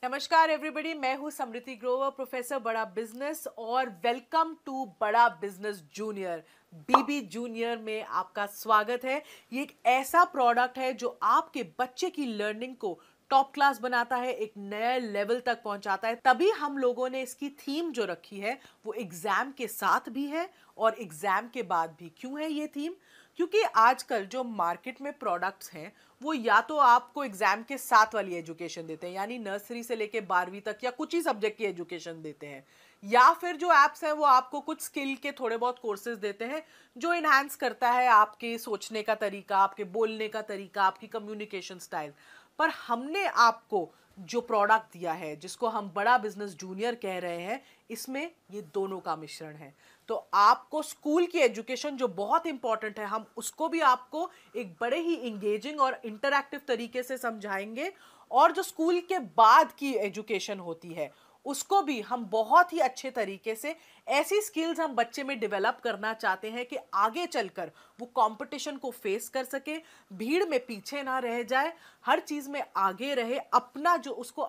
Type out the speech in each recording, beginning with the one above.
नमस्कार एवरीबॉडी, मैं हूं समृति ग्रोवर, प्रोफेसर बड़ा बिजनेस, और वेलकम टू बड़ा बिजनेस जूनियर। बीबी जूनियर में आपका स्वागत है। ये एक ऐसा प्रोडक्ट है जो आपके बच्चे की लर्निंग को टॉप क्लास बनाता है, एक नए लेवल तक पहुंचाता है। तभी हम लोगों ने इसकी थीम जो रखी है वो एग्जाम के साथ भी है और एग्जाम के बाद भी। क्यों है ये थीम? क्योंकि आजकल जो मार्केट में प्रोडक्ट्स हैं वो या तो आपको एग्जाम के साथ वाली एजुकेशन देते हैं, यानी नर्सरी से लेके 12वीं तक या कुछ ही सब्जेक्ट की एजुकेशन देते हैं, या फिर जो एप्स हैं वो आपको कुछ स्किल के थोड़े बहुत कोर्सेज देते हैं जो इनहांस करता है आपके सोचने का तरीका, आपके बोलने का तरीका, आपकी कम्युनिकेशन स्टाइल। पर हमने आपको जो प्रोडक्ट दिया है, जिसको हम बड़ा बिजनेस जूनियर कह रहे हैं, इसमें ये दोनों का मिश्रण है। तो आपको स्कूल की एजुकेशन जो बहुत इंपॉर्टेंट है, हम उसको भी आपको एक बड़े ही इंगेजिंग और इंटरैक्टिव तरीके से समझाएंगे, और जो स्कूल के बाद की एजुकेशन होती है उसको भी हम बहुत ही अच्छे तरीके से, ऐसी स्किल्स हम बच्चे में डेवलप करना चाहते हैं कि आगे चलकर वो कंपटीशन को फेस कर सके, भीड़ में पीछे ना रह जाए, हर चीज में आगे रहे, अपना जो उसको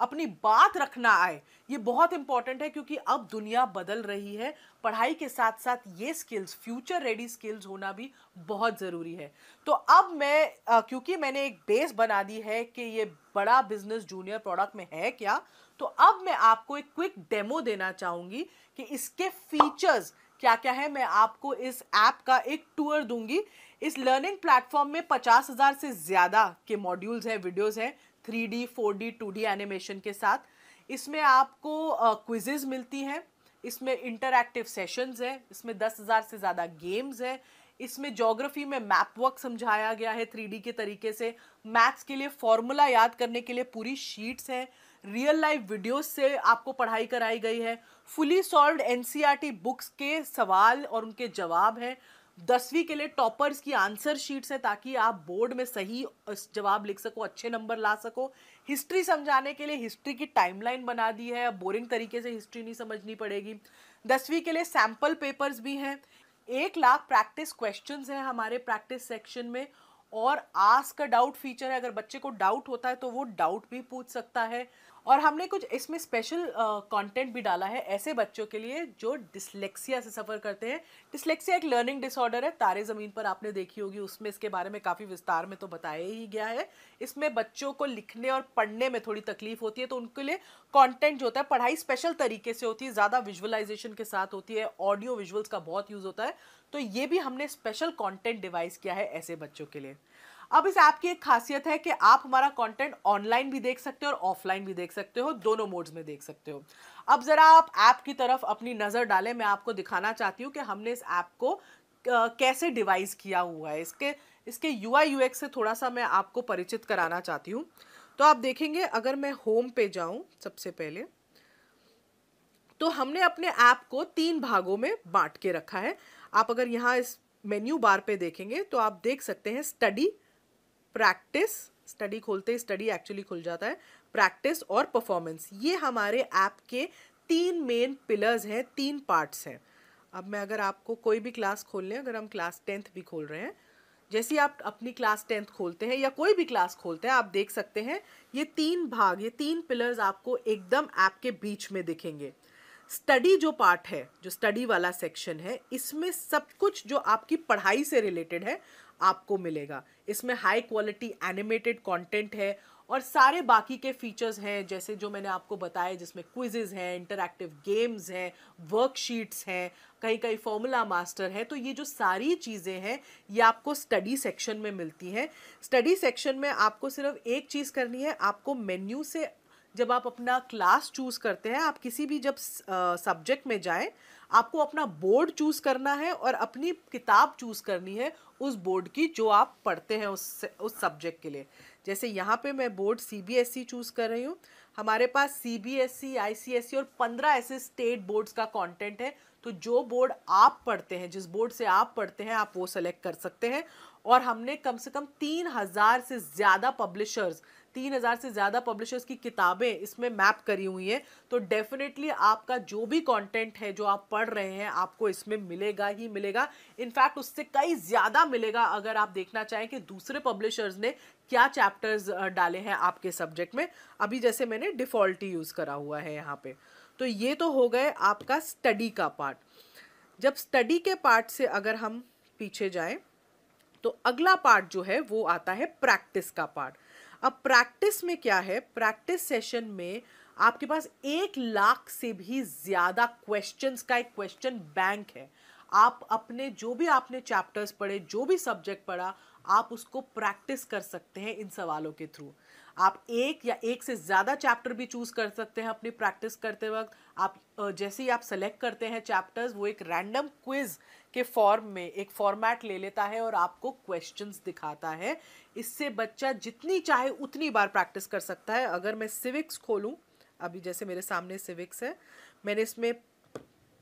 अपनी बात रखना आए। ये बहुत इंपॉर्टेंट है क्योंकि अब दुनिया बदल रही है। पढ़ाई के साथ साथ ये स्किल्स, फ्यूचर रेडी स्किल्स होना भी बहुत जरूरी है। तो अब मैं क्योंकि मैंने एक बेस बना दी है कि ये बड़ा बिजनेस जूनियर प्रोडक्ट में है क्या, तो अब मैं आपको एक क्विक डेमो देना चाहूंगी कि इसके फीचर्स क्या क्या है। मैं आपको इस ऐप का एक टूर दूंगी। इस लर्निंग प्लेटफॉर्म में 50,000 से ज्यादा के मॉड्यूल्स हैं, वीडियोस हैं, 3D 4D 2D एनिमेशन के साथ। इसमें आपको क्विजेज मिलती हैं, इसमें इंटरैक्टिव सेशंस हैं, इसमें 10,000 से ज़्यादा गेम्स हैं, इसमें ज्योग्राफी में मैप वर्क समझाया गया है 3D के तरीके से, मैथ्स के लिए फॉर्मूला याद करने के लिए पूरी शीट्स हैं, रियल लाइफ वीडियोस से आपको पढ़ाई कराई गई है, फुली सॉल्व्ड एनसीईआरटी बुक्स के सवाल और उनके जवाब हैं, 10वीं के लिए टॉपर्स की आंसर शीट्स है ताकि आप बोर्ड में सही जवाब लिख सको, अच्छे नंबर ला सको। हिस्ट्री समझाने के लिए हिस्ट्री की टाइमलाइन बना दी है, बोरिंग तरीके से हिस्ट्री नहीं समझनी पड़ेगी। 10वीं के लिए सैंपल पेपर्स भी हैं, 1 लाख प्रैक्टिस क्वेश्चंस हैं हमारे प्रैक्टिस सेक्शन में, और आस्क अ डाउट फीचर है। अगर बच्चे को डाउट होता है तो वो डाउट भी पूछ सकता है। और हमने कुछ इसमें स्पेशल कंटेंट भी डाला है ऐसे बच्चों के लिए जो डिसलेक्सिया से सफ़र करते हैं। डिसलेक्सिया एक लर्निंग डिसऑर्डर है, तारे ज़मीन पर आपने देखी होगी, उसमें इसके बारे में काफ़ी विस्तार में तो बताया ही गया है। इसमें बच्चों को लिखने और पढ़ने में थोड़ी तकलीफ होती है, तो उनके लिए कंटेंट जो होता है, पढ़ाई स्पेशल तरीके से होती है, ज़्यादा विजुअलाइजेशन के साथ होती है, ऑडियो विजुअल्स का बहुत यूज़ होता है। तो ये भी हमने स्पेशल कंटेंट डिवाइस किया है ऐसे बच्चों के लिए। अब इस ऐप की एक खासियत है कि आप हमारा कंटेंट ऑनलाइन भी देख सकते हो और ऑफलाइन भी देख सकते हो, दोनों मोड्स में देख सकते हो। अब जरा आप ऐप की तरफ अपनी नजर डालें। मैं आपको दिखाना चाहती हूँ कि हमने इस ऐप को कैसे डिवाइस किया हुआ है। इसके यूआई यूएक्स से थोड़ा सा मैं आपको परिचित कराना चाहती हूँ। तो आप देखेंगे, अगर मैं होम पे जाऊं सबसे पहले, तो हमने अपने ऐप को 3 भागों में बांट के रखा है। आप अगर यहाँ इस मेन्यू बार पे देखेंगे तो आप देख सकते हैं स्टडी, प्रैक्टिस, स्टडी खोलते ही स्टडी एक्चुअली खुल जाता है, प्रैक्टिस और परफॉर्मेंस। ये हमारे ऐप के 3 मेन पिलर्स हैं, 3 पार्ट्स हैं। अब मैं अगर आपको कोई भी क्लास खोल लें, अगर हम क्लास 10th भी खोल रहे हैं, जैसे ही आप अपनी क्लास 10th खोलते हैं या कोई भी क्लास खोलते हैं, आप देख सकते हैं ये 3 भाग, ये 3 पिलर्स आपको एकदम ऐप के बीच में दिखेंगे। स्टडी जो पार्ट है, जो स्टडी वाला सेक्शन है, इसमें सब कुछ जो आपकी पढ़ाई से रिलेटेड है आपको मिलेगा। इसमें हाई क्वालिटी एनिमेटेड कंटेंट है और सारे बाकी के फीचर्स हैं, जैसे जो मैंने आपको बताया, जिसमें क्विजेज हैं, इंटरैक्टिव गेम्स हैं, वर्कशीट्स हैं, कहीं कहीं फॉर्मूला मास्टर है। तो ये जो सारी चीज़ें हैं ये आपको स्टडी सेक्शन में मिलती हैं। स्टडी सेक्शन में आपको सिर्फ एक चीज़ करनी है, आपको मेन्यू से जब आप अपना क्लास चूज करते हैं, आप किसी भी जब सब्जेक्ट में जाएं, आपको अपना बोर्ड चूज करना है और अपनी किताब चूज करनी है उस बोर्ड की जो आप पढ़ते हैं उस सब्जेक्ट के लिए। जैसे यहाँ पे मैं बोर्ड सीबीएसई चूज कर रही हूँ। हमारे पास सीबीएसई, आईसीएसई और 15 ऐसे स्टेट बोर्ड्स का कंटेंट है। तो जो बोर्ड आप पढ़ते हैं, जिस बोर्ड से आप पढ़ते हैं, आप वो सेलेक्ट कर सकते हैं। और हमने कम से कम 3,000 से ज़्यादा पब्लिशर्स की किताबें इसमें मैप करी हुई हैं। तो डेफिनेटली आपका जो भी कंटेंट है जो आप पढ़ रहे हैं, आपको इसमें मिलेगा ही मिलेगा। इनफैक्ट उससे कई ज़्यादा मिलेगा अगर आप देखना चाहें कि दूसरे पब्लिशर्स ने क्या चैप्टर्स डाले हैं आपके सब्जेक्ट में। अभी जैसे मैंने डिफ़ॉल्ट ही यूज़ करा हुआ है यहाँ पे। तो ये तो हो गए आपका स्टडी का पार्ट। जब स्टडी के पार्ट से अगर हम पीछे जाएं तो अगला पार्ट जो है वो आता है प्रैक्टिस का पार्ट। अब प्रैक्टिस में क्या है, प्रैक्टिस सेशन में आपके पास 1 लाख से भी ज़्यादा क्वेश्चंस का एक क्वेश्चन बैंक है। आप अपने जो भी आपने चैप्टर्स पढ़े, जो भी सब्जेक्ट पढ़ा, आप उसको प्रैक्टिस कर सकते हैं इन सवालों के थ्रू। आप एक या एक से ज़्यादा चैप्टर भी चूज़ कर सकते हैं अपनी प्रैक्टिस करते वक्त। आप जैसे ही आप सेलेक्ट करते हैं चैप्टर्स, वो एक रैंडम क्विज के फॉर्म में एक फॉर्मेट ले लेता है और आपको क्वेश्चंस दिखाता है। इससे बच्चा जितनी चाहे उतनी बार प्रैक्टिस कर सकता है। अगर मैं सिविक्स खोलूँ, अभी जैसे मेरे सामने सिविक्स है, मैंने इसमें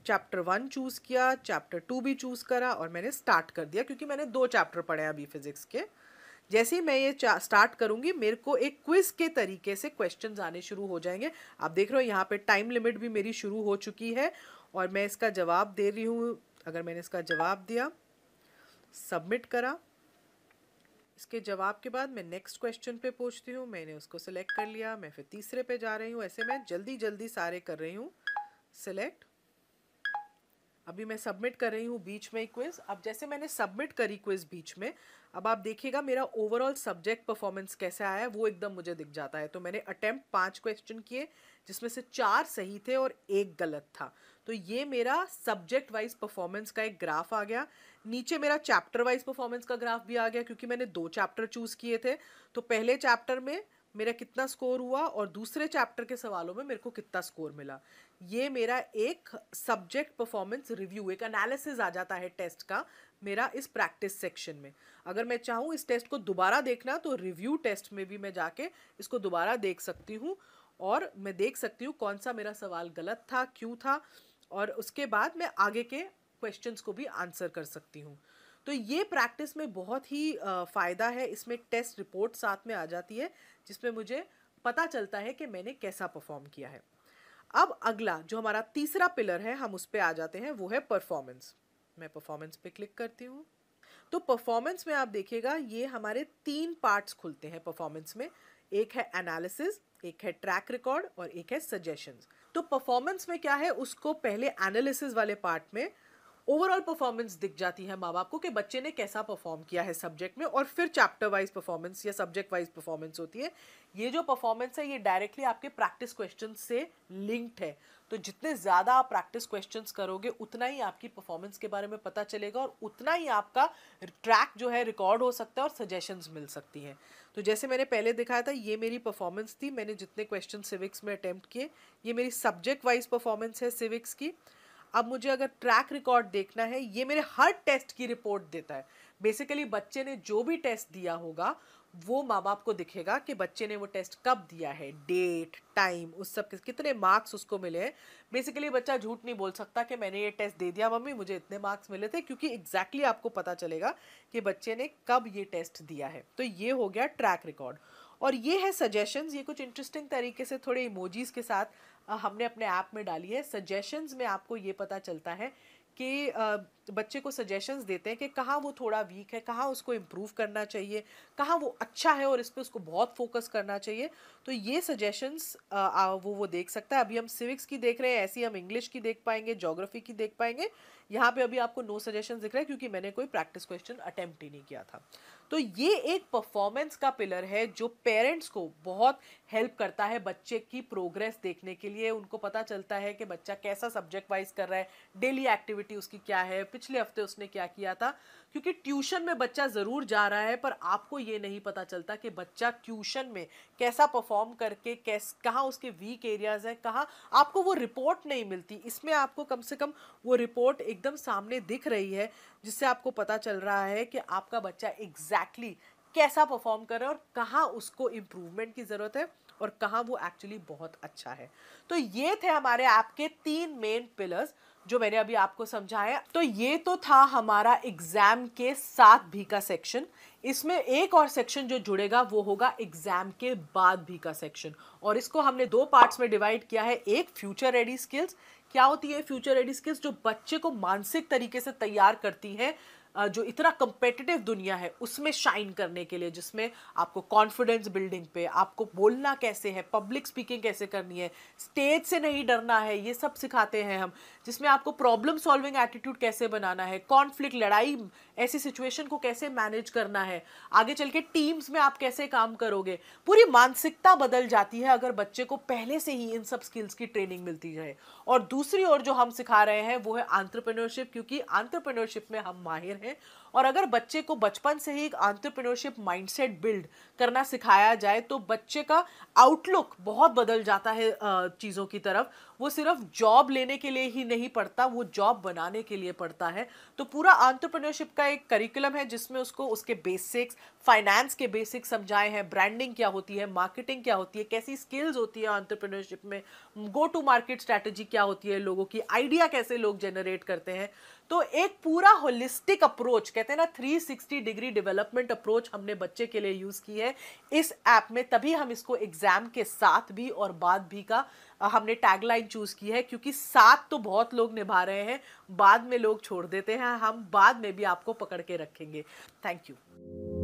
चैप्टर 1 चूज़ किया, चैप्टर 2 भी चूज़ करा और मैंने स्टार्ट कर दिया, क्योंकि मैंने 2 चैप्टर पढ़े अभी फिजिक्स के। जैसे ही मैं ये स्टार्ट करूंगी, मेरे को एक क्विज के तरीके से क्वेश्चंस आने शुरू हो जाएंगे। आप देख रहे हो यहाँ पे टाइम लिमिट भी मेरी शुरू हो चुकी है और मैं इसका जवाब दे रही हूँ। अगर मैंने इसका जवाब दिया, सबमिट करा, इसके जवाब के बाद मैं नेक्स्ट क्वेश्चन पे पहुँचती हूँ। मैंने उसको सिलेक्ट कर लिया, मैं फिर तीसरे पे जा रही हूँ। ऐसे मैं जल्दी जल्दी सारे कर रही हूँ सिलेक्ट। अभी मैं सबमिट कर रही हूँ बीच में क्विज। अब जैसे मैंने सबमिट करी क्विज बीच में, अब आप देखिएगा मेरा ओवरऑल सब्जेक्ट परफॉर्मेंस कैसा आया है, वो एकदम मुझे दिख जाता है। तो मैंने अटेम्प्ट 5 क्वेश्चन किए, जिसमें से 4 सही थे और 1 गलत था। तो ये मेरा सब्जेक्ट वाइज परफॉर्मेंस का एक ग्राफ आ गया। नीचे मेरा चैप्टर वाइज परफॉर्मेंस का ग्राफ भी आ गया, क्योंकि मैंने 2 चैप्टर चूज किए थे। तो पहले चैप्टर में मेरा कितना स्कोर हुआ और दूसरे चैप्टर के सवालों में मेरे को कितना स्कोर मिला। ये मेरा एक सब्जेक्ट परफॉर्मेंस रिव्यू, एक एनालिसिस आ जाता है टेस्ट का मेरा इस प्रैक्टिस सेक्शन में। अगर मैं चाहूँ इस टेस्ट को दोबारा देखना, तो रिव्यू टेस्ट में भी मैं जाके इसको दोबारा देख सकती हूँ और मैं देख सकती हूँ कौन सा मेरा सवाल गलत था, क्यों था, और उसके बाद मैं आगे के क्वेश्चंस को भी आंसर कर सकती हूँ। तो ये प्रैक्टिस में बहुत ही फ़ायदा है। इसमें एक टेस्ट रिपोर्ट साथ में आ जाती है, जिसमें मुझे पता चलता है कि मैंने कैसा परफॉर्म किया है। अब अगला जो हमारा तीसरा पिलर है, हम उस पे आ जाते हैं, वो है परफॉर्मेंस। मैं परफॉर्मेंस पे क्लिक करती हूँ। तो परफॉर्मेंस में आप देखिएगा ये हमारे 3 पार्ट्स खुलते हैं परफॉर्मेंस में। एक है एनालिसिस, एक है ट्रैक रिकॉर्ड और एक है सजेशंस। तो परफॉर्मेंस में क्या है, उसको पहले एनालिसिस वाले पार्ट में ओवरऑल परफॉर्मेंस दिख जाती है माँ बाप को कि बच्चे ने कैसा परफॉर्म किया है सब्जेक्ट में, और फिर चैप्टर वाइज परफॉर्मेंस या सब्जेक्ट वाइज परफॉर्मेंस होती है। ये जो परफॉर्मेंस है ये डायरेक्टली आपके प्रैक्टिस क्वेश्चन से लिंक्ड है। तो जितने ज़्यादा आप प्रैक्टिस क्वेश्चंस करोगे, उतना ही आपकी परफॉर्मेंस के बारे में पता चलेगा और उतना ही आपका ट्रैक जो है रिकॉर्ड हो सकता है और सजेशंस मिल सकती हैं। तो जैसे मैंने पहले दिखाया था, ये मेरी परफॉर्मेंस थी। मैंने जितने क्वेश्चन सिविक्स में अटेम्प्ट किए, ये मेरी सब्जेक्ट वाइज परफॉर्मेंस है सिविक्स की। अब मुझे अगर ट्रैक रिकॉर्ड देखना है, ये मेरे हर टेस्ट की रिपोर्ट देता है। बेसिकली बच्चे ने जो भी टेस्ट दिया होगा वो माँ बाप को दिखेगा कि बच्चे ने वो टेस्ट कब दिया है, डेट, टाइम, उस सब कितने मार्क्स उसको मिले हैं। बेसिकली बच्चा झूठ नहीं बोल सकता कि मैंने ये टेस्ट दे दिया मम्मी, मुझे इतने मार्क्स मिले थे, क्योंकि एग्जैक्टली आपको पता चलेगा कि बच्चे ने कब ये टेस्ट दिया है। तो ये हो गया ट्रैक रिकॉर्ड। और ये है सजेशंस। ये कुछ इंटरेस्टिंग तरीके से थोड़े इमोजीज के साथ हमने अपने ऐप में डाली है। सजेशंस में आपको ये पता चलता है कि बच्चे को सजेशंस देते हैं कि कहाँ वो थोड़ा वीक है, कहाँ उसको इम्प्रूव करना चाहिए, कहाँ वो अच्छा है और इस पे उसको बहुत फोकस करना चाहिए। तो ये सजेशंस वो देख सकता है। अभी हम सिविक्स की देख रहे हैं, ऐसी हम इंग्लिश की देख पाएंगे, ज्योग्राफी की देख पाएंगे। यहाँ पे अभी आपको नो सजेशंस दिख रहा है, क्योंकि मैंने कोई प्रैक्टिस क्वेश्चन अटेम्प्ट ही नहीं किया था। तो ये एक परफॉर्मेंस का पिलर है जो पेरेंट्स को बहुत हेल्प करता है बच्चे की प्रोग्रेस देखने के लिए। उनको पता चलता है कि बच्चा कैसा सब्जेक्ट वाइज कर रहा है, डेली एक्टिविटी उसकी क्या है, पिछले हफ्ते उसने क्या किया था। क्योंकि ट्यूशन में बच्चा ज़रूर जा रहा है, पर आपको ये नहीं पता चलता कि बच्चा ट्यूशन में कैसा परफॉर्म करके कहाँ उसके वीक एरियाज हैं, कहाँ आपको वो रिपोर्ट नहीं मिलती। इसमें आपको कम से कम वो रिपोर्ट एकदम सामने दिख रही है, जिससे आपको पता चल रहा है कि आपका बच्चा एग्जैक्टली कैसा परफॉर्म कर रहा है और कहाँ उसको इम्प्रूवमेंट की ज़रूरत है और कहाँ वो एक्चुअली बहुत अच्छा है। तो ये थे हमारे ऐप के 3 मेन पिलर्स जो मैंने अभी आपको समझाया। तो ये तो था हमारा एग्जाम के साथ भी का सेक्शन। इसमें एक और सेक्शन जो जुड़ेगा वो होगा एग्जाम के बाद भी का सेक्शन, और इसको हमने 2 पार्ट्स में डिवाइड किया है। एक फ्यूचर रेडी स्किल्स। क्या होती है फ्यूचर रेडी स्किल्स? जो बच्चे को मानसिक तरीके से तैयार करती हैं जो इतना कंपेटिटिव दुनिया है उसमें शाइन करने के लिए, जिसमें आपको कॉन्फिडेंस बिल्डिंग पे, आपको बोलना कैसे है, पब्लिक स्पीकिंग कैसे करनी है, स्टेज से नहीं डरना है, ये सब सिखाते हैं हम। जिसमें आपको प्रॉब्लम सॉल्विंग एटीट्यूड कैसे बनाना है, कॉन्फ्लिक्ट, लड़ाई, ऐसी सिचुएशन को कैसे मैनेज करना है, आगे चल के टीम्स में आप कैसे काम करोगे। पूरी मानसिकता बदल जाती है अगर बच्चे को पहले से ही इन सब स्किल्स की ट्रेनिंग मिलती जाए। और दूसरी ओर जो हम सिखा रहे हैं वो है एंटरप्रेन्योरशिप, क्योंकि एंटरप्रेन्योरशिप में हम माहिर हैं। और अगर बच्चे को बचपन से ही एक एंटरप्रेन्योरशिप माइंडसेट बिल्ड करना सिखाया जाए तो बच्चे का आउटलुक बहुत बदल जाता है चीज़ों की तरफ। वो सिर्फ जॉब लेने के लिए ही नहीं पढ़ता, वो जॉब बनाने के लिए पढ़ता है। तो पूरा एंटरप्रेन्योरशिप का एक करिकुलम है जिसमें उसको उसके बेसिक्स, फाइनेंस के बेसिक्स समझाए हैं, ब्रांडिंग क्या होती है, मार्केटिंग क्या होती है, कैसी स्किल्स होती है एंटरप्रेन्योरशिप में, गो टू मार्केट स्ट्रैटेजी क्या होती है, लोगों की आइडिया कैसे लोग जनरेट करते हैं। तो एक पूरा होलिस्टिक अप्रोच, कहते हैं ना 360 डिग्री डेवलपमेंट अप्रोच, हमने बच्चे के लिए यूज की है इस ऐप में। तभी हम इसको एग्जाम के साथ भी और बाद भी का हमने टैगलाइन चूज की है, क्योंकि साथ तो बहुत लोग निभा रहे हैं, बाद में लोग छोड़ देते हैं, हम बाद में भी आपको पकड़ के रखेंगे। Thank you.